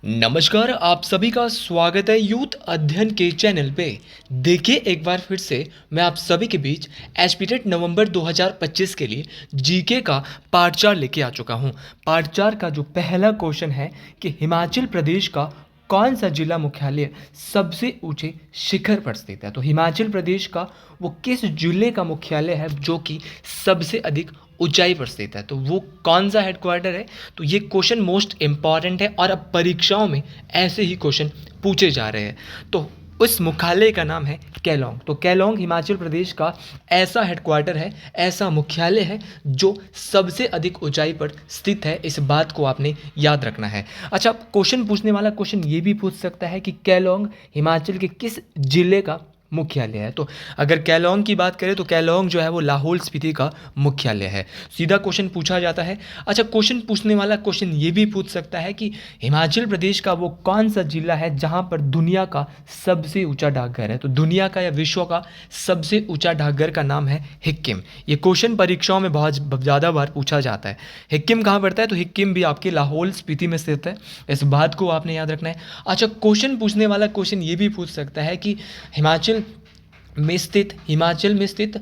नमस्कार, आप सभी का स्वागत है यूथ अध्ययन के चैनल पे। देखिए एक बार फिर से मैं आप सभी के बीच एचपीटेट नवंबर 2025 के लिए जीके का पार्ट 4 लेके आ चुका हूँ। पार्ट 4 का जो पहला क्वेश्चन है कि हिमाचल प्रदेश का कौन सा जिला मुख्यालय सबसे ऊंचे शिखर पर स्थित है। तो हिमाचल प्रदेश का वो किस जिले का मुख्यालय है जो कि सबसे अधिक ऊंचाई पर स्थित है, तो वो कौन सा हेडक्वार्टर है। तो ये क्वेश्चन मोस्ट इंपॉर्टेंट है और अब परीक्षाओं में ऐसे ही क्वेश्चन पूछे जा रहे हैं। तो उस मुख्यालय का नाम है केलोंग। तो केलोंग हिमाचल प्रदेश का ऐसा हेडक्वार्टर है, ऐसा मुख्यालय है जो सबसे अधिक ऊंचाई पर स्थित है। इस बात को आपने याद रखना है। अच्छा, क्वेश्चन पूछने वाला क्वेश्चन ये भी पूछ सकता है कि केलोंग हिमाचल के किस जिले का मुख्यालय है। तो अगर केलोंग की बात करें तो केलोंग जो है वो लाहौल स्पीति का मुख्यालय है। सीधा क्वेश्चन पूछा जाता है। अच्छा, क्वेश्चन पूछने वाला क्वेश्चन ये भी पूछ सकता है कि हिमाचल प्रदेश का वो कौन सा जिला है जहां पर दुनिया का सबसे ऊंचा डाकघर है। तो दुनिया का या विश्व का सबसे ऊंचा डाकघर का नाम है हिक्किम। ये क्वेश्चन परीक्षाओं में बहुत ज़्यादा बार पूछा जाता है। हिक्किम कहाँ पड़ता है, तो हिक्किम भी आपके लाहौल स्पीति में स्थित है। इस बात को आपने याद रखना है। अच्छा, क्वेश्चन पूछने वाला क्वेश्चन ये भी पूछ सकता है कि हिमाचल में स्थित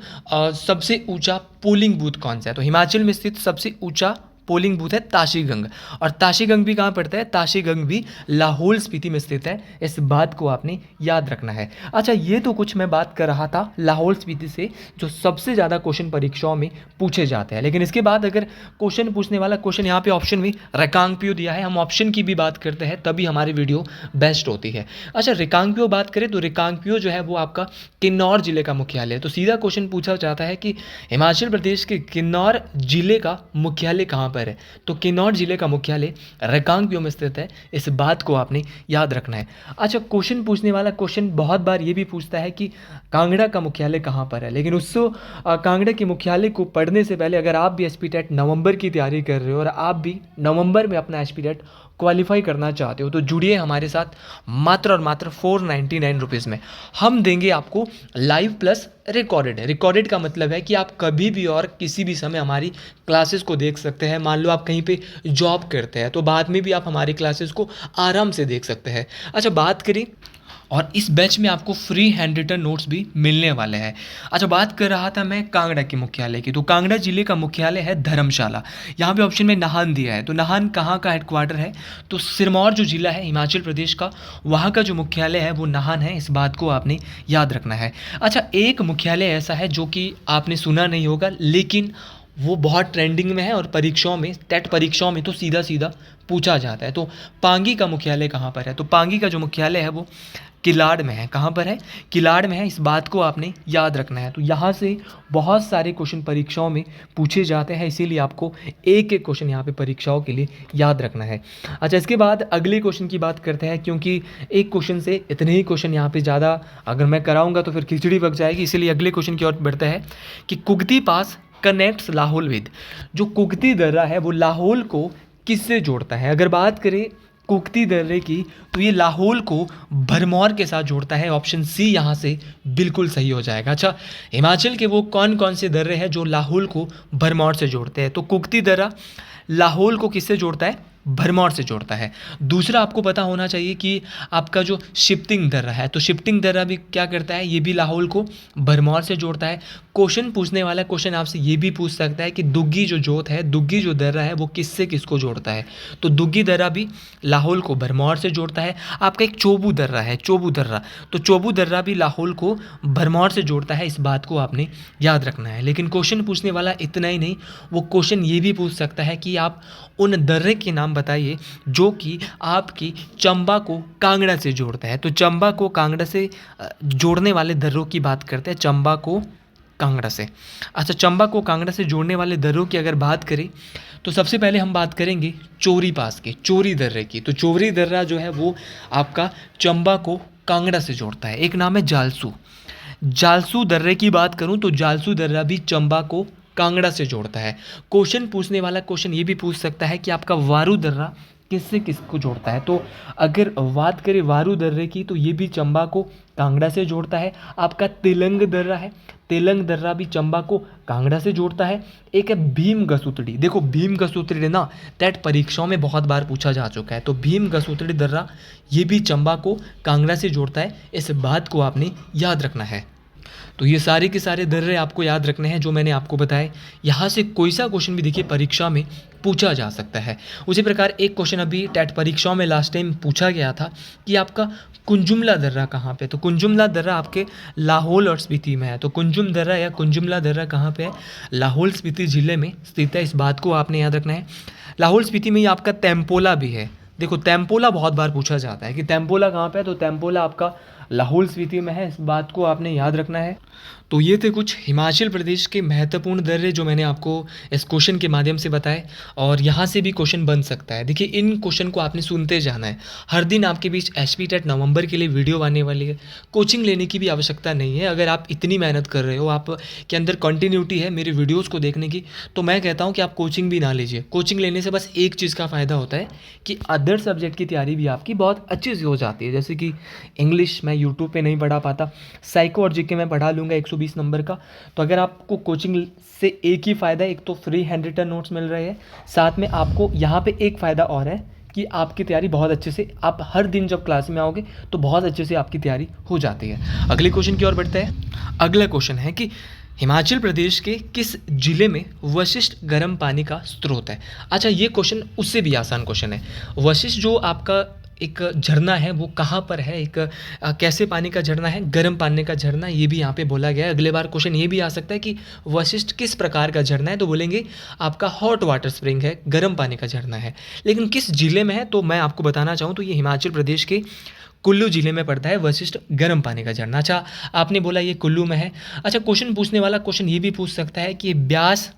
सबसे ऊंचा पोलिंग बूथ कौन सा है। तो हिमाचल में स्थित सबसे ऊंचा पोलिंग बूथ है ताशीगंग। और ताशीगंग भी कहाँ पड़ता है, ताशीगंग भी लाहौल स्पीति में स्थित है। इस बात को आपने याद रखना है। अच्छा, ये तो कुछ मैं बात कर रहा था लाहौल स्पीति से जो सबसे ज़्यादा क्वेश्चन परीक्षाओं में पूछे जाते हैं। लेकिन इसके बाद अगर क्वेश्चन पूछने वाला क्वेश्चन यहाँ पे ऑप्शन में रिकांगपिओ दिया है, हम ऑप्शन की भी बात करते हैं तभी हमारी वीडियो बेस्ट होती है। अच्छा, रिकांगपिओ बात करें तो रिकांगपिओ जो है वो आपका किन्नौर जिले का मुख्यालय है। तो सीधा क्वेश्चन पूछा जाता है कि हिमाचल प्रदेश के किन्नौर जिले का मुख्यालय कहाँ पर है। तो किन्नौर जिले का मुख्यालय रिकांगपिओ में स्थित है। इस बात को आपने याद रखना है। अच्छा, क्वेश्चन पूछने वाला क्वेश्चन बहुत बार ये भी पूछता है कि कांगड़ा का मुख्यालय कहाँ पर है। लेकिन उसको कांगड़ा के मुख्यालय को पढ़ने से पहले अगर आप भी एचपीटेट नवंबर की तैयारी कर रहे हो और आप भी नवंबर में अपना एचपीटेट क्वालिफाई करना चाहते हो तो जुड़िए हमारे साथ। मात्र और मात्र 499 रुपीज़ में हम देंगे आपको लाइव प्लस रिकॉर्डेड। रिकॉर्डेड का मतलब है कि आप कभी भी और किसी भी समय हमारी क्लासेस को देख सकते हैं। मान लो आप कहीं पे जॉब करते हैं तो बाद में भी आप हमारी क्लासेस को आराम से देख सकते हैं। अच्छा, बात करें और इस बैच में आपको फ्री हैंड रिटन नोट्स भी मिलने वाले हैं। अच्छा, बात कर रहा था मैं कांगड़ा के मुख्यालय की। तो कांगड़ा जिले का मुख्यालय है धर्मशाला। यहाँ पे ऑप्शन में नाहन दिया है। तो नाहन कहाँ का हेडक्वार्टर है, तो सिरमौर जो जिला है हिमाचल प्रदेश का, वहाँ का जो मुख्यालय है वो नाहन है। इस बात को आपने याद रखना है। अच्छा, एक मुख्यालय ऐसा है जो कि आपने सुना नहीं होगा लेकिन वो बहुत ट्रेंडिंग में है और परीक्षाओं में, टेट परीक्षाओं में तो सीधा सीधा पूछा जाता है। तो पांगी का मुख्यालय कहाँ पर है। तो पांगी का जो मुख्यालय है वो किलाड़ में है। कहाँ पर है, किलाड़ में है। इस बात को आपने याद रखना है। तो यहाँ से बहुत सारे क्वेश्चन परीक्षाओं में पूछे जाते हैं, इसीलिए आपको एक एक क्वेश्चन यहाँ पे परीक्षाओं के लिए याद रखना है। अच्छा, इसके बाद अगले क्वेश्चन की बात करते हैं क्योंकि एक क्वेश्चन से इतने ही क्वेश्चन यहाँ पे ज़्यादा अगर मैं कराऊंगा तो फिर खिचड़ी पक जाएगी। इसीलिए अगले क्वेश्चन की ओर बढ़ते हैं कि कुगती पास कनेक्ट्स लाहौल विद। जो कुगती दर्रा है वो लाहौल को किससे जोड़ता है। अगर बात करें कुगती दर्रे की तो ये लाहौल को भरमौर के साथ जोड़ता है। ऑप्शन सी यहाँ से बिल्कुल सही हो जाएगा। अच्छा, हिमाचल के वो कौन कौन से दर्रे हैं जो लाहौल को भरमौर से जोड़ते हैं। तो कुगती दर्रा लाहौल को किससे जोड़ता है, भरमौर से जोड़ता है। दूसरा आपको पता होना चाहिए कि आपका जो शिफ्टिंग दर्रा है, तो शिफ्टिंग दर्रा भी क्या करता है, ये भी लाहौल को भरमौर से जोड़ता है। क्वेश्चन पूछने वाला क्वेश्चन आपसे ये भी पूछ सकता है कि दुग्गी जो जोत है, दुग्गी जो दर्रा है वो किससे किसको जोड़ता है। तो दुग्गी दर्रा भी लाहौल को भरमौर से जोड़ता है। आपका एक चोबू दर्रा है, चोबू दर्रा, तो चोबू दर्रा भी लाहौल को भरमौर से जोड़ता है। इस बात को आपने याद रखना है। लेकिन क्वेश्चन पूछने वाला इतना ही नहीं, वो क्वेश्चन ये भी पूछ सकता है कि आप उन दर्रे के नाम बताइए जो कि आपकी चंबा को कांगड़ा से जोड़ता है। तो चंबा को कांगड़ा से जोड़ने वाले दर्रों की बात करते हैं, चंबा को कांगड़ा से। अच्छा, चंबा को कांगड़ा से जोड़ने वाले दर्रों की अगर बात करें तो सबसे पहले हम बात करेंगे चोरी पास की, चोरी दर्रे की। तो चोरी दर्रा जो है वो आपका चंबा को कांगड़ा से जोड़ता है। एक नाम है जालसू। जालसू दर्रे की बात करूं तो जालसू दर्रा भी चंबा को कांगड़ा से जोड़ता है। क्वेश्चन पूछने वाला क्वेश्चन ये भी पूछ सकता है कि आपका वारू दर्रा किससे किसको जोड़ता है। तो अगर बात करें वारू दर्रे की, तो ये भी चंबा को कांगड़ा से जोड़ता है। आपका तेलंग दर्रा है, तेलंग दर्रा भी चंबा को कांगड़ा से जोड़ता है। एक है भीम गसूतड़ी, देखो भीम गसूतड़ी ना टेट परीक्षाओं में बहुत बार पूछा जा चुका है। तो भीम गसूतड़ी दर्रा ये भी चंबा को कांगड़ा से जोड़ता है, इस बात को आपने याद रखना है। तो ये सारे के सारे दर्रे आपको याद रखने हैं जो मैंने आपको बताए। यहाँ से कोई सा क्वेश्चन भी देखिए परीक्षा में पूछा जा सकता है। उसी प्रकार एक क्वेश्चन अभी टेट परीक्षाओं में लास्ट टाइम पूछा गया था कि आपका कुंजुमला दर्रा कहाँ पे। तो कुंजुमला दर्रा आपके लाहौल और स्पीति में है। तो कुंजुम दर्रा या कुंजुमला दर्रा कहाँ पे है, लाहौल स्पीति जिले में स्थित है, इस बात को आपने याद रखना है। लाहौल स्पीति में ही आपका तेम्पोला भी है। देखो तेम्पोला बहुत बार पूछा जाता है कि तेम्पोला कहाँ पे है, तो तेम्पोला आपका लाहौल स्पीति में है, इस बात को आपने याद रखना है। तो ये थे कुछ हिमाचल प्रदेश के महत्वपूर्ण दर्रे जो मैंने आपको इस क्वेश्चन के माध्यम से बताए, और यहाँ से भी क्वेश्चन बन सकता है। देखिए इन क्वेश्चन को आपने सुनते जाना है। हर दिन आपके बीच एचपी टेट नवंबर के लिए वीडियो आने वाली है। कोचिंग लेने की भी आवश्यकता नहीं है। अगर आप इतनी मेहनत कर रहे हो, आप के अंदर कंटिन्यूटी है मेरे वीडियोज़ को देखने की, तो मैं कहता हूँ कि आप कोचिंग भी ना लीजिए। कोचिंग लेने से बस एक चीज़ का फ़ायदा होता है कि अदर सब्जेक्ट की तैयारी भी आपकी बहुत अच्छी से हो जाती है। जैसे कि इंग्लिश मैं यूट्यूब पे नहीं पढ़ा पाता, साइको और जीके मैं पढ़ा लूँगा 120 नंबर का। तो अगर आपको कोचिंग से एक ही फ़ायदा है, एक तो फ्री हैंड रिटन नोट्स मिल रहे हैं, साथ में आपको यहाँ पे एक फ़ायदा और है कि आपकी तैयारी बहुत अच्छे से, आप हर दिन जब क्लास में आओगे तो बहुत अच्छे से आपकी तैयारी हो जाती है। अगले क्वेश्चन की ओर बढ़ते हैं। अगला क्वेश्चन है कि हिमाचल प्रदेश के किस जिले में वशिष्ठ गर्म पानी का स्रोत है। अच्छा ये क्वेश्चन उससे भी आसान क्वेश्चन है। वशिष्ठ जो आपका एक झरना है वो कहाँ पर है, एक कैसे पानी का झरना है, गर्म पानी का झरना, ये भी यहाँ पे बोला गया है। अगले बार क्वेश्चन ये भी आ सकता है कि वशिष्ठ किस प्रकार का झरना है, तो बोलेंगे आपका हॉट वाटर स्प्रिंग है, गर्म पानी का झरना है। लेकिन किस जिले में है, तो मैं आपको बताना चाहूँ तो ये हिमाचल प्रदेश के कुल्लू जिले में पड़ता है वशिष्ठ गर्म पानी का झरना। अच्छा आपने बोला ये कुल्लू में है। अच्छा क्वेश्चन पूछने वाला क्वेश्चन ये भी पूछ सकता है कि ये ब्यास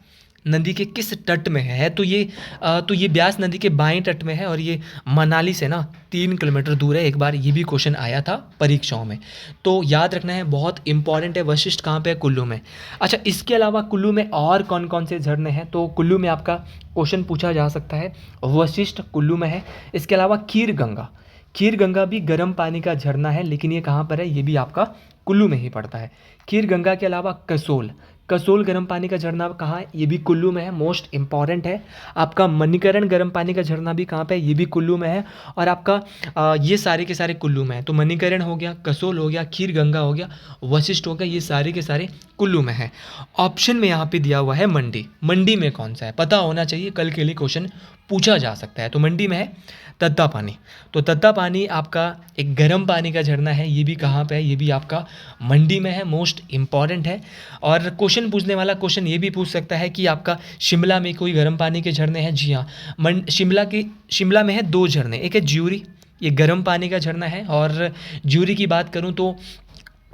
नदी के किस तट में है। तो ये ब्यास नदी के बाएं तट में है, और ये मनाली से ना 3 किलोमीटर दूर है। एक बार ये भी क्वेश्चन आया था परीक्षाओं में, तो याद रखना है, बहुत इंपॉर्टेंट है। वशिष्ठ कहाँ पे है, कुल्लू में। अच्छा इसके अलावा कुल्लू में और कौन कौन से झरने हैं, तो कुल्लू में आपका क्वेश्चन पूछा जा सकता है, वशिष्ठ कुल्लू में है। इसके अलावा खीर गंगा, खीर गंगा भी गर्म पानी का झरना है, लेकिन ये कहाँ पर है, ये भी आपका कुल्लू में ही पड़ता है। खीर गंगा के अलावा कसोल, कसोल गर्म पानी का झरना कहाँ है, ये भी कुल्लू में है, मोस्ट इंपॉर्टेंट है। आपका मणिकरण गर्म पानी का झरना भी कहाँ पे है, ये भी कुल्लू में है। और आपका ये सारे के सारे कुल्लू में है। तो मणिकरण हो गया, कसोल हो गया, खीर गंगा हो गया, वशिष्ठ हो गया, ये सारे के सारे कुल्लू में है। ऑप्शन में यहाँ पे दिया हुआ है मंडी। मंडी में कौन सा है पता होना चाहिए, कल के लिए क्वेश्चन पूछा जा सकता है। तो मंडी में है तत्ता पानी। तो तत्ता पानी आपका एक गर्म पानी का झरना है, ये भी कहाँ पे है, ये भी आपका मंडी में है, मोस्ट इंपॉर्टेंट है। और क्वेश्चन पूछने वाला क्वेश्चन ये भी पूछ सकता है कि आपका शिमला में कोई गर्म पानी के झरने हैं। जी हाँ, शिमला में है 2 झरने, एक है ज्यूरी, ये गर्म पानी का झरना है। और ज्यूरी की बात करूँ तो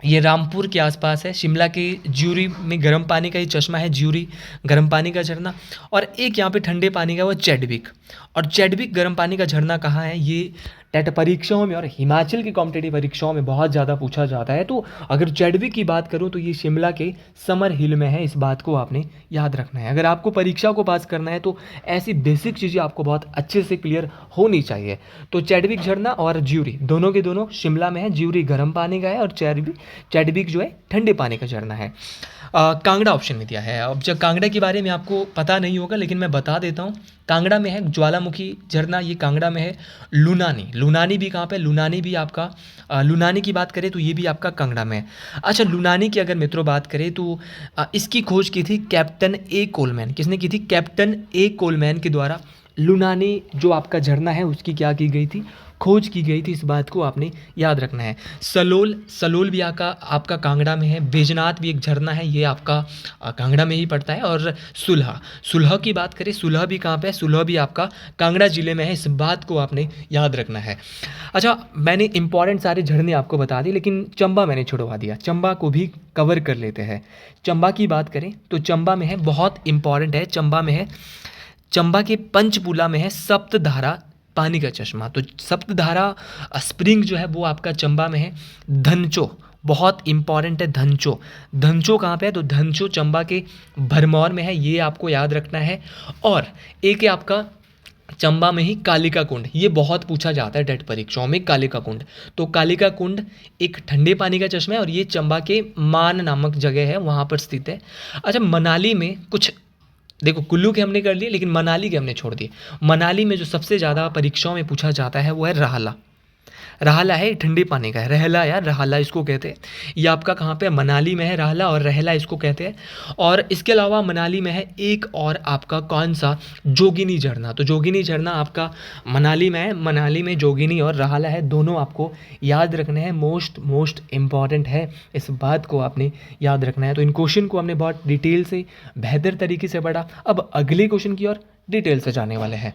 ये रामपुर के आसपास है। शिमला के ज्यूरी में गर्म पानी का ही चश्मा है, ज्यूरी गर्म पानी का झरना। और एक यहाँ पे ठंडे पानी का वो चैडविक। और चैडविक गर्म पानी का झरना कहाँ है, ये टेट परीक्षाओं में और हिमाचल की कॉम्पिटेटिव परीक्षाओं में बहुत ज़्यादा पूछा जाता है। तो अगर चैडविक की बात करूँ तो ये शिमला के समर हिल में है, इस बात को आपने याद रखना है। अगर आपको परीक्षा को पास करना है तो ऐसी बेसिक चीज़ें आपको बहुत अच्छे से क्लियर होनी चाहिए। तो चैडविक झरना और ज्यूरी दोनों के दोनों शिमला में है। ज्यूरी गर्म पानी का है और चैडविक जो है ठंडे पानी का झरना है। कांगड़ा ऑप्शन में दिया है। अब जब कांगड़ा के बारे में आपको पता नहीं होगा, लेकिन मैं बता देता हूँ। कांगड़ा में है ज्वालामुखी झरना, ये कांगड़ा में है। लुनानी भी कहाँ पे, लुनानी भी आपका लुनानी की बात करें तो ये भी आपका कांगड़ा में है। अच्छा लुनानी की अगर मित्रों बात करें तो इसकी खोज की थी कैप्टन ए कोलमैन। किसने की थी, कैप्टन ए कोलमैन के द्वारा लुनानी जो आपका झरना है उसकी क्या की गई थी, खोज की गई थी, इस बात को आपने याद रखना है। सलोल भी आपका कांगड़ा में है। बैजनाथ भी एक झरना है, ये आपका कांगड़ा में ही पड़ता है। और सुलह की बात करें, सुलह भी कहाँ पे है, सुलह भी आपका कांगड़ा जिले में है, इस बात को आपने याद रखना है। अच्छा मैंने इंपॉर्टेंट सारे झरने आपको बता दी, लेकिन चंबा मैंने छुड़वा दिया, चंबा को भी कवर कर लेते हैं। चंबा की बात करें तो चंबा में है, बहुत इंपॉर्टेंट है, चंबा में है, चंबा के पंचपूला में है सप्तधारा पानी का चश्मा। तो सप्तधारा स्प्रिंग जो है वो आपका चंबा में है। धनचो बहुत इंपॉर्टेंट है, धनचो कहाँ पे है, तो धनचो चंबा के भरमौर में है, ये आपको याद रखना है। और एक है आपका चंबा में ही कालिका कुंड, ये बहुत पूछा जाता है टेट परीक्षाओं में, कालिका कुंड। तो कालिका कुंड एक ठंडे पानी का चश्मा है और ये चंबा के मान नामक जगह है, वहाँ पर स्थित है। अच्छा, मनाली में कुछ, देखो कुल्लू के हमने कर लिए लेकिन मनाली के हमने छोड़ दिए। मनाली में जो सबसे ज़्यादा परीक्षाओं में पूछा जाता है वो है रहला। रहला है, ठंडे पानी का है, रहला या रहला इसको कहते हैं। ये आपका कहाँ पे है? मनाली में है रहला, और रहला इसको कहते हैं। और इसके अलावा मनाली में है एक और आपका कौन सा, जोगिनी झरना। तो जोगिनी झरना आपका मनाली में है, मनाली में जोगिनी और रहला है, दोनों आपको याद रखने हैं। मोस्ट मोस्ट इम्पॉर्टेंट है, इस बात को आपने याद रखना है। तो इन क्वेश्चन को हमने बहुत डिटेल से, बेहतर तरीके से पढ़ा। अब अगले क्वेश्चन की ओर डिटेल से जाने वाले हैं।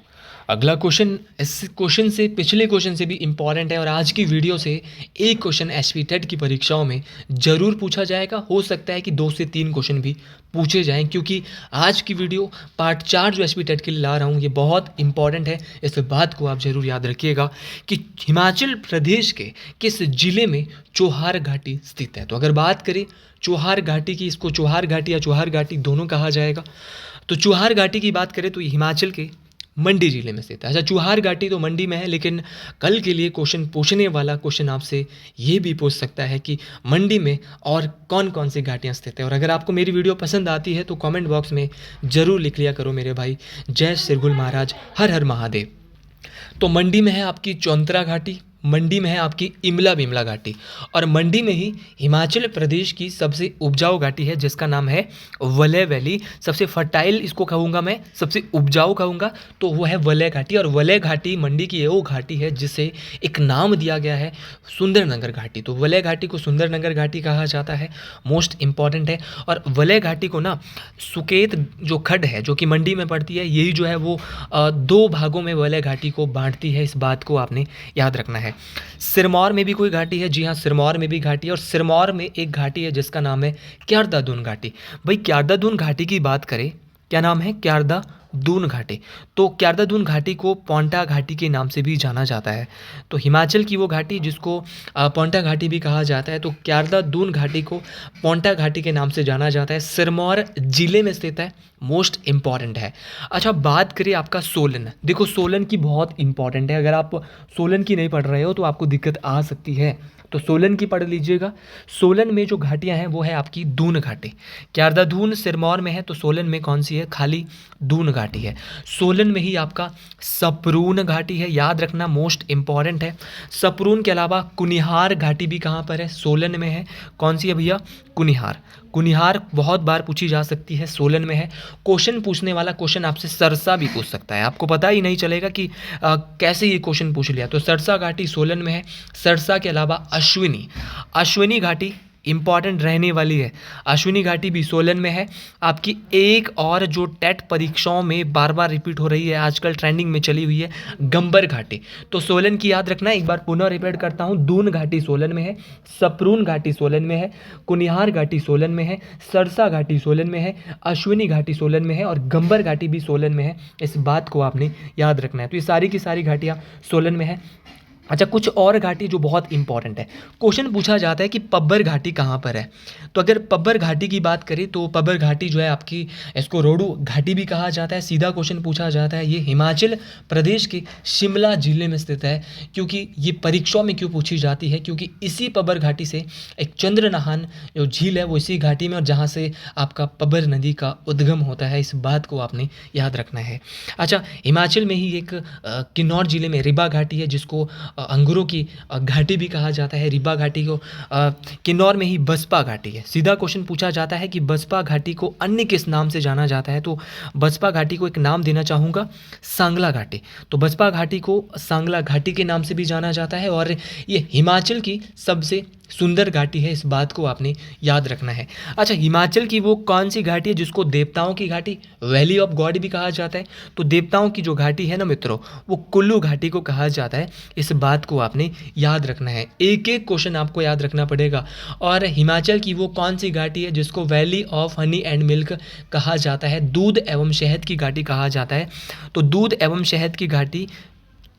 अगला क्वेश्चन इस क्वेश्चन से, पिछले क्वेश्चन से भी इम्पॉर्टेंट है, और आज की वीडियो से एक क्वेश्चन एसपी टेट की परीक्षाओं में ज़रूर पूछा जाएगा। हो सकता है कि 2 से 3 क्वेश्चन भी पूछे जाएं, क्योंकि आज की वीडियो पार्ट 4 जो एसपी टेट के लिए ला रहा हूँ ये बहुत इंपॉर्टेंट है। इस बात को आप ज़रूर याद रखिएगा कि हिमाचल प्रदेश के किस जिले में चोहार घाटी स्थित है। तो अगर बात करें चोहार घाटी की, इसको चोहार घाटी या चोहार घाटी दोनों कहा जाएगा। तो चोहार घाटी की बात करें तो ये हिमाचल के मंडी जिले में स्थित है। अच्छा, चोहार घाटी तो मंडी में है, लेकिन कल के लिए क्वेश्चन पूछने वाला क्वेश्चन आपसे ये भी पूछ सकता है कि मंडी में और कौन कौन सी घाटियाँ स्थित है। और अगर आपको मेरी वीडियो पसंद आती है तो कमेंट बॉक्स में ज़रूर लिख लिया करो मेरे भाई, जय सिरगुल महाराज, हर हर महादेव। तो मंडी में है आपकी चौंतरा घाटी, मंडी में है आपकी इमला बिमला घाटी, और मंडी में ही हिमाचल प्रदेश की सबसे उपजाऊ घाटी है जिसका नाम है वलय वैली। सबसे फर्टाइल इसको कहूँगा मैं, सबसे उपजाऊ कहूँगा तो वो है वलय घाटी। और वलय घाटी मंडी की वो घाटी है जिसे एक नाम दिया गया है सुंदरनगर घाटी। तो वलय घाटी को सुंदरनगर घाटी कहा जाता है, मोस्ट इम्पॉर्टेंट है। और वलय घाटी को ना सुकेत जो खड्ड है जो कि मंडी में पड़ती है, यही जो है वो 2 भागों में वलय घाटी को बांटती है। इस बात को आपने याद रखना है। सिरमौर में भी कोई घाटी है, जी हाँ, सिरमौर में भी घाटी है। और सिरमौर में एक घाटी है जिसका नाम है क्यारदा दून घाटी। भाई क्यारदा दून घाटी की बात करें, क्या नाम है? क्यारदा दून घाटी। तो क्यारदा दून घाटी को पोंटा घाटी के नाम से भी जाना जाता है। तो हिमाचल की वो घाटी जिसको पोंटा घाटी भी कहा जाता है, तो क्यारदा दून घाटी को पोंटा घाटी के नाम से जाना जाता है। सिरमौर जिले में स्थित है, मोस्ट इम्पॉर्टेंट है। अच्छा, बात करें आपका सोलन। देखो सोलन की बहुत इंपॉर्टेंट है, अगर आप सोलन की नहीं पढ़ रहे हो तो आपको दिक्कत आ सकती है, तो सोलन की पढ़ लीजिएगा। सोलन में जो घाटियां हैं वो है आपकी दून घाटी। क्यारदा दून सिरमौर में है, तो सोलन में कौन सी है? खाली दून घाटी है। सोलन में ही आपका सपरून घाटी है, याद रखना, मोस्ट इम्पॉर्टेंट है। सपरून के अलावा कुनिहार घाटी भी कहाँ पर है? सोलन में है। कौन सी है भैया? कुनिहार। कुनिहार बहुत बार पूछी जा सकती है, सोलन में है। क्वेश्चन पूछने वाला क्वेश्चन आपसे सरसा भी पूछ सकता है, आपको पता ही नहीं चलेगा कि कैसे ये क्वेश्चन पूछ लिया। तो सरसा घाटी सोलन में है। सरसा के अलावा अश्विनी, अश्विनी घाटी इंपॉर्टेंट रहने वाली है। अश्विनी घाटी भी सोलन में है। आपकी एक और जो टेट परीक्षाओं में बार बार रिपीट हो रही है, आजकल ट्रेंडिंग में चली हुई है, गंबर घाटी। तो सोलन की याद रखना, एक बार पुनः रिपीट करता हूँ, दून घाटी सोलन में है, सपरून घाटी सोलन में है, कुनिहार घाटी सोलन में है, सरसा घाटी सोलन में है, अश्विनी घाटी सोलन में है, और गंबर घाटी भी सोलन में है। इस बात को आपने याद रखना है। तो ये सारी की सारी घाटियाँ सोलन में है। अच्छा, कुछ और घाटी जो बहुत इंपॉर्टेंट है, क्वेश्चन पूछा जाता है कि पब्बर घाटी कहाँ पर है। तो अगर पब्बर घाटी की बात करें तो पब्बर घाटी जो है आपकी, इसको रोडू घाटी भी कहा जाता है। सीधा क्वेश्चन पूछा जाता है, ये हिमाचल प्रदेश के शिमला जिले में स्थित है। क्योंकि ये परीक्षाओं में क्यों पूछी जाती है? क्योंकि इसी पब्बर घाटी से एक चंद्रनहान जो झील है वो इसी घाटी में, और जहाँ से आपका पब्बर नदी का उद्गम होता है। इस बात को आपने याद रखना है। अच्छा, हिमाचल में ही एक किन्नौर जिले में रिबा घाटी है जिसको अंगूरों की घाटी भी कहा जाता है। रिबा घाटी को किन्नौर में ही बसपा घाटी है। सीधा क्वेश्चन पूछा जाता है कि बसपा घाटी को अन्य किस नाम से जाना जाता है, तो बसपा घाटी को एक नाम देना चाहूँगा, सांगला घाटी। तो बसपा घाटी को सांगला घाटी के नाम से भी जाना जाता है, और ये हिमाचल की सबसे सुंदर घाटी है। इस बात को आपने याद रखना है। अच्छा, हिमाचल की वो कौन सी घाटी है जिसको देवताओं की घाटी, वैली ऑफ गॉड भी कहा जाता है? तो देवताओं की जो घाटी है ना मित्रों, वो कुल्लू घाटी को कहा जाता है। इस बात को आपने याद रखना है, एक एक क्वेश्चन आपको याद रखना पड़ेगा। और हिमाचल की वो कौन सी घाटी है जिसको valley of honey and milk कहा जाता है? दूध एवं शहद की घाटी कहा जाता है। तो दूध एवं शहद की घाटी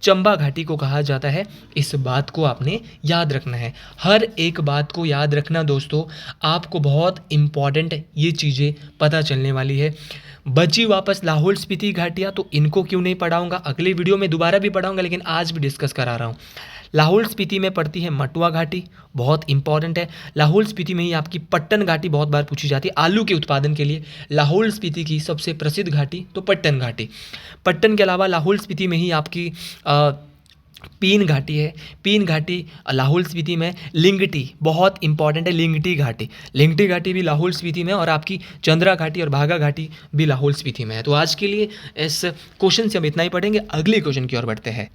चंबा घाटी को कहा जाता है, इस बात को आपने याद रखना है। हर एक बात को याद रखना दोस्तों, आपको बहुत इम्पॉर्टेंट ये चीज़ें पता चलने वाली है। बची वापस लाहौल स्पीति घाटियाँ, तो इनको क्यों नहीं पढ़ाऊँगा, अगले वीडियो में दोबारा भी पढ़ाऊँगा, लेकिन आज भी डिस्कस करा रहा हूँ। लाहौल स्पीति में पड़ती है मटुआ घाटी, बहुत इंपॉर्टेंट है। लाहौल स्पीति में ही आपकी पट्टन घाटी बहुत बार पूछी जाती है। आलू के उत्पादन के लिए लाहौल स्पीति की सबसे प्रसिद्ध घाटी तो पट्टन घाटी। पट्टन के अलावा लाहौल स्पीति में ही आपकी पीन घाटी है। पीन घाटी लाहौल स्पीति में। लिंगटी बहुत इंपॉर्टेंट है, लिंगटी घाटी। लिंगटी घाटी भी लाहौल स्पीति में, और आपकी चंद्रा घाटी और भागा घाटी भी लाहौल स्पीति में है। तो आज के लिए इस क्वेश्चन से हम इतना ही पढ़ेंगे, अगले क्वेश्चन की ओर बढ़ते हैं।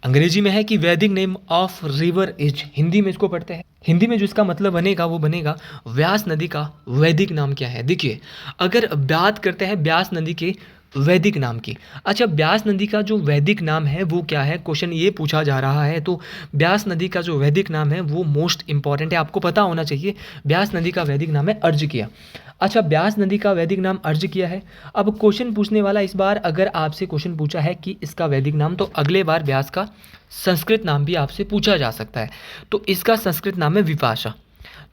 अंग्रेजी में है कि वैदिक name of river is, Hindi में इसको पढ़ते हैं। हिंदी में जो इसका मतलब बनेगा वो बनेगा व्यास नदी का वैदिक नाम क्या है। देखिए, अगर बात करते हैं व्यास नदी के वैदिक नाम की, अच्छा व्यास नदी का जो वैदिक नाम है वो क्या है, क्वेश्चन ये पूछा जा रहा है। तो व्यास नदी का जो वैदिक नाम है वो मोस्ट इंपॉर्टेंट है, आपको पता होना चाहिए। व्यास नदी का वैदिक नाम है अर्जकिया। अच्छा, व्यास नदी का वैदिक नाम अर्जकिया है। अब क्वेश्चन पूछने वाला इस बार अगर आपसे क्वेश्चन पूछा है कि इसका वैदिक नाम, तो अगले बार व्यास का संस्कृत नाम भी आपसे पूछा जा सकता है। तो इसका संस्कृत नाम है विपाशा।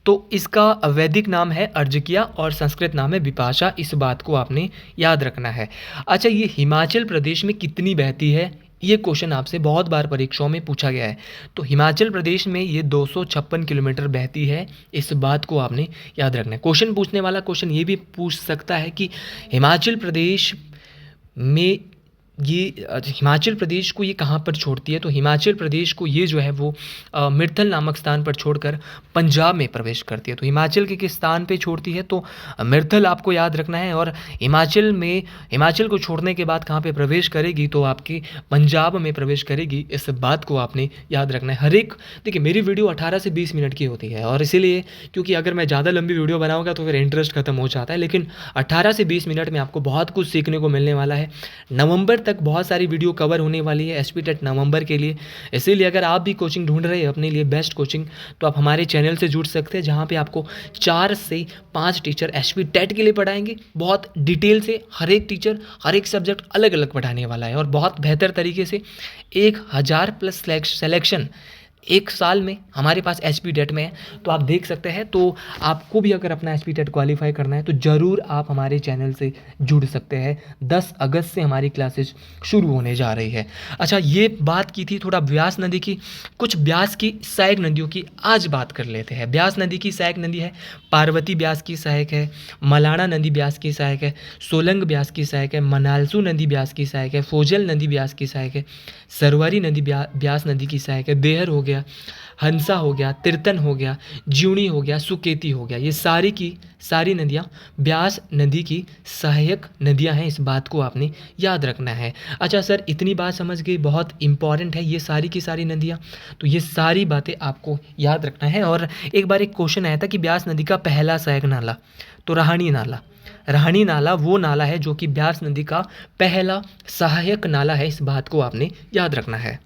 तो इसका वैदिक नाम है अर्जकिया और संस्कृत नाम है विपाशा, इस बात को आपने याद रखना है। अच्छा, ये हिमाचल प्रदेश में कितनी बहती है, ये क्वेश्चन आपसे बहुत बार परीक्षाओं में पूछा गया है। तो हिमाचल प्रदेश में ये 256 किलोमीटर बहती है, इस बात को आपने याद रखना है। क्वेश्चन पूछने वाला क्वेश्चन ये भी पूछ सकता है कि हिमाचल प्रदेश में ये हिमाचल प्रदेश को ये कहाँ पर छोड़ती है। तो हिमाचल प्रदेश को ये जो है वो मिर्थल नामक स्थान पर छोड़कर पंजाब में प्रवेश करती है। तो हिमाचल के किस स्थान पे छोड़ती है, तो मिर्थल आपको याद रखना है। और हिमाचल को छोड़ने के बाद कहाँ पे प्रवेश करेगी, तो आपकी पंजाब में प्रवेश करेगी, इस बात को आपने याद रखना है। हर एक देखिए, मेरी वीडियो 18 से 20 मिनट की होती है, और इसीलिए क्योंकि अगर मैं ज़्यादा लंबी वीडियो बनाऊँगा तो फिर इंटरेस्ट खत्म हो जाता है, लेकिन 18 से 20 मिनट में आपको बहुत कुछ सीखने को मिलने वाला है। नवंबर तक बहुत सारी वीडियो कवर होने वाली है एसपी टेट नवंबर के लिए। इसीलिए अगर आप भी कोचिंग ढूंढ रहे हैं अपने लिए बेस्ट कोचिंग, तो आप हमारे चैनल से जुड़ सकते हैं, जहां पे आपको 4 से 5 टीचर एसपी टेट के लिए पढ़ाएंगे। बहुत डिटेल से हर एक टीचर हर एक सब्जेक्ट अलग अलग पढ़ाने वाला है, और बहुत बेहतर तरीके से 1000+ सिलेक्शन एक साल में हमारे पास एसपी टेट में है। तो आप देख सकते हैं। तो आपको भी अगर अपना एसपी टेट क्वालिफाई करना है तो ज़रूर आप हमारे चैनल से जुड़ सकते हैं। 10 अगस्त से हमारी क्लासेस शुरू होने जा रही है। अच्छा, ये बात की थी थोड़ा ब्यास नदी की। कुछ ब्यास की सहायक नदियों की आज बात कर लेते हैं। ब्यास नदी की सहायक नदी है पार्वती ब्यास की सहायक है, मलाना नदी ब्यास की सहायक है, सोलंग ब्यास की सहायक है, मनालसू नदी ब्यास की सहायक है, फोजल नदी ब्यास की सहायक है, सरवरी नदी ब्यास नदी की सहायक है, देहर हो गया, हंसा हो गया, तिरतन हो गया, ज्यूणी हो गया, सुकेती हो गया। ये सारी की सारी नदियाँ ब्यास नदी की सहायक नदियाँ हैं, इस बात को आपने याद रखना है। अच्छा सर, इतनी बात समझ गई, बहुत इंपॉर्टेंट है ये सारी की सारी नदियाँ, तो ये सारी बातें आपको याद रखना है। और एक बार एक क्वेश्चन आया था कि ब्यास नदी का पहला सहायक नाला, तो राहणी नाला। राहणी नाला वो नाला है जो कि ब्यास नदी का पहला सहायक नाला है, इस बात को आपने याद रखना है।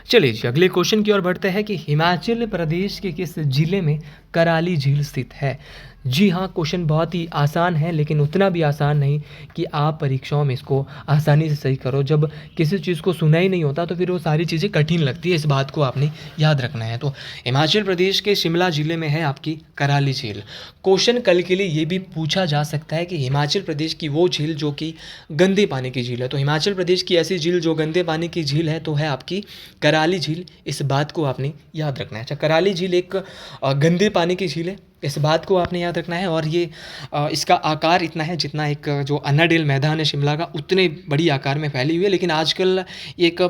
चलिए जी, अगले क्वेश्चन की ओर बढ़ते हैं कि हिमाचल प्रदेश के किस जिले में कराली झील स्थित है। जी हाँ, क्वेश्चन बहुत ही आसान है, लेकिन उतना भी आसान नहीं कि आप परीक्षाओं में इसको आसानी से सही करो। जब किसी चीज़ को सुना ही नहीं होता तो फिर वो सारी चीज़ें कठिन लगती है, इस बात को आपने याद रखना है। तो हिमाचल प्रदेश के शिमला ज़िले में है आपकी कराली झील। क्वेश्चन कल के लिए ये भी पूछा जा सकता है कि हिमाचल प्रदेश की वो झील जो कि गंदे पानी की झील है। तो हिमाचल प्रदेश की ऐसी झील जो गंदे पानी की झील है तो है आपकी कराली झील, इस बात को आपने याद रखना है। अच्छा, कराली झील एक गंदे पानी की झील है, इस बात को आपने याद रखना है। और ये इसका आकार इतना है जितना एक जो अन्नाडेल मैदान है शिमला का, उतने बड़ी आकार में फैली हुई है। लेकिन आजकल एक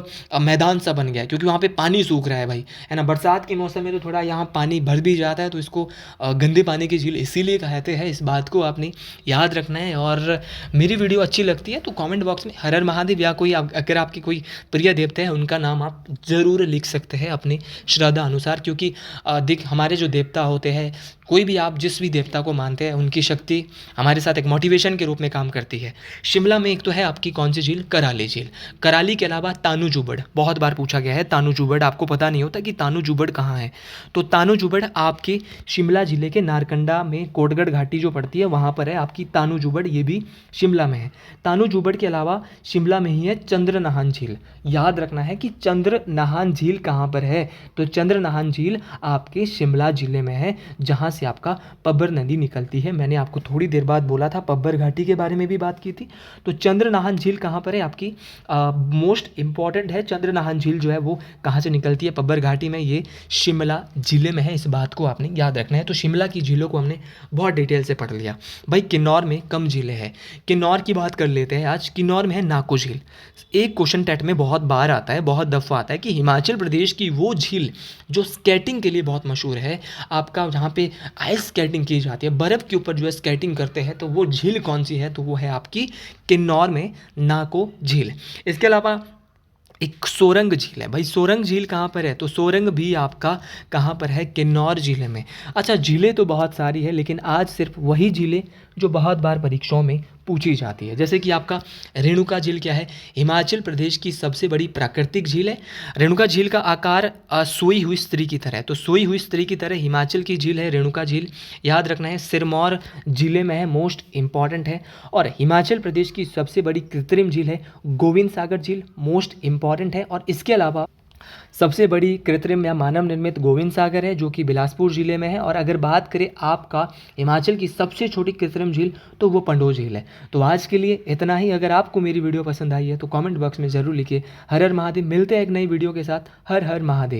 मैदान सा बन गया है क्योंकि वहाँ पे पानी सूख रहा है भाई, है ना। बरसात के मौसम में तो थोड़ा यहाँ पानी भर भी जाता है, तो इसको गंदे पानी की झील इसीलिए कहते हैं, इस बात को आपने याद रखना है। और मेरी वीडियो अच्छी लगती है तो कॉमेंट बॉक्स में हर हर महादेव या कोई अगर आपके कोई प्रिय देवता है उनका नाम आप ज़रूर लिख सकते हैं अपने श्रद्धा अनुसार, क्योंकि देख हमारे जो देवता होते हैं, कोई कोई भी आप जिस भी देवता को मानते हैं उनकी शक्ति हमारे साथ एक मोटिवेशन के रूप में काम करती है। शिमला में एक तो है आपकी कौन सी झील, कराली झील। कराली के अलावा तानू जुबड़, बहुत बार पूछा गया है तानू जुबड़, आपको पता नहीं होता कि तानू जुबड़ कहाँ है। तो तानू जुबड़ आपके शिमला जिले के नारकंडा में कोटगढ़ घाटी जो पड़ती है वहाँ पर है आपकी तानू जुबड़, ये भी शिमला में है। तानू जुबड़ के अलावा शिमला में ही है चंद्रनाहन झील। याद रखना है कि चंद्रनाहन झील कहाँ पर है, तो चंद्रनाहन झील आपके शिमला जिले में है, जहाँ से आपका पब्बर नदी निकलती है। मैंने आपको थोड़ी देर बाद बोला था, पब्बर घाटी के बारे में भी बात की थी। तो चंद्रनाहन झील कहाँ पर है आपकी, मोस्ट इंपॉर्टेंट है, चंद्रनाहन झील जो है वो कहाँ से निकलती है, पब्बर घाटी में, ये शिमला जिले में है। इस बात को आपने याद रखना है। तो शिमला की झीलों को हमने बहुत डिटेल से पढ़ लिया। भाई किन्नौर में कम झीलें हैं, किन्नौर की बात कर लेते हैं आज। किन्नौर में है नाको झील। एक क्वेश्चन टेट में बहुत बार आता है, बहुत दफ़ा आता है कि हिमाचल प्रदेश की वो झील जो स्केटिंग के लिए बहुत मशहूर है, आपका जहाँ पे आइस स्केटिंग की जाती है, बर्फ़ के ऊपर जो है स्केटिंग करते हैं, तो वो झील कौन सी है, तो वो है आपकी किन्नौर में नाको झील। इसके अलावा एक सोरंग झील है। भाई सोरंग झील कहाँ पर है, तो सोरंग भी आपका कहाँ पर है, किन्नौर जिले में। अच्छा, झीलें तो बहुत सारी है, लेकिन आज सिर्फ वही झीलें जो बहुत बार परीक्षाओं में पूछी जाती है। जैसे कि आपका रेणुका झील क्या है, हिमाचल प्रदेश की सबसे बड़ी प्राकृतिक झील है। रेणुका झील का आकार सोई हुई स्त्री की तरह है, तो सोई हुई स्त्री की तरह हिमाचल की झील है रेणुका झील। याद रखना है, सिरमौर जिले में है, मोस्ट इंपॉर्टेंट है। और हिमाचल प्रदेश की सबसे बड़ी कृत्रिम झील है गोविंद सागर झील, मोस्ट इंपॉर्टेंट है। और इसके अलावा सबसे बड़ी कृत्रिम या मानव निर्मित गोविंद सागर है, जो कि बिलासपुर ज़िले में है। और अगर बात करें आपका हिमाचल की सबसे छोटी कृत्रिम झील, तो वो पंडोह झील है। तो आज के लिए इतना ही। अगर आपको मेरी वीडियो पसंद आई है तो कमेंट बॉक्स में ज़रूर लिखिए। हर हर महादेव। मिलते हैं एक नई वीडियो के साथ। हर हर महादेव।